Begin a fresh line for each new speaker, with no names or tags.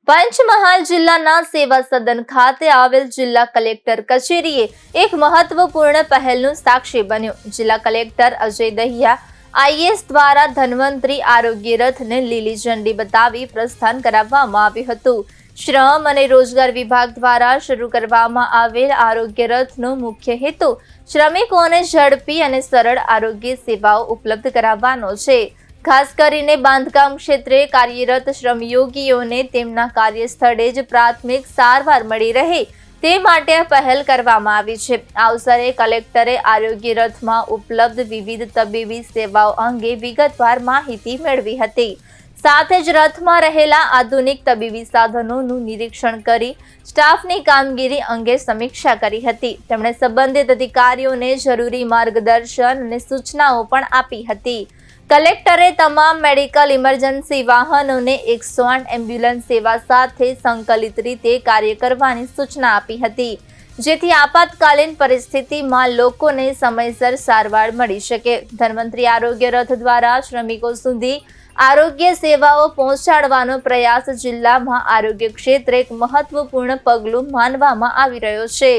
પંચમહાલ જિલ્લાના સેવા સદન ખાતે આવેલ જિલ્લા કલેક્ટર કચેરીએ એક મહત્વપૂર્ણ પહેલનું સાક્ષી બન્યું. જિલ્લા કલેક્ટર અજય દહિયા આઈએસ દ્વારા ધન્વંતરી આરોગ્ય રથને લીલી ઝંડી બતાવી પ્રસ્થાન કરાવવામાં આવ્યું હતું. શ્રમ અને રોજગાર વિભાગ દ્વારા શરૂ કરવામાં આવેલ આરોગ્ય રથનો મુખ્ય હેતુ શ્રમિકોને ઝડપી અને સરળ આરોગ્ય સેવાઓ ઉપલબ્ધ કરાવવાનો છે. ખાસ કરીને બાંધકામ ક્ષેત્રે કાર્યરત શ્રમયોગીઓને તેમના કાર્યસ્થળે જ પ્રાથમિક સારવાર મળી રહે તે માટે આ પહેલ કરવામાં આવી છે. આ અવસરે કલેક્ટરે આરોગ્ય રથમાં ઉપલબ્ધ વિવિધ તબીબી સેવાઓ અંગે વિગતવાર માહિતી મેળવી હતી. સાથે જ રથમાં રહેલા આધુનિક તબીબી સાધનોનું નિરીક્ષણ કરી સ્ટાફની કામગીરી અંગે સમીક્ષા કરી હતી. તેમણે સંબંધિત અધિકારીઓને જરૂરી માર્ગદર્શન અને સૂચનાઓ પણ આપી હતી. કલેક્ટરે તમામ મેડિકલ ઇમરજન્સી વાહનોને 108 એમ્બ્યુલન્સ સેવા સાથે સંકલિત રીતે કાર્ય કરવાની સૂચના આપી હતી, જેથી આપાતકાલીન પરિસ્થિતિમાં લોકોને સમયસર સારવાર મળી શકે. ધન્વંતરી આરોગ્ય રથ દ્વારા શ્રમિકો સુધી આરોગ્ય સેવાઓ પહોંચાડવાનો પ્રયાસ જિલ્લામાં આરોગ્ય ક્ષેત્રે એક મહત્વપૂર્ણ પગલું માનવામાં આવી રહ્યો છે.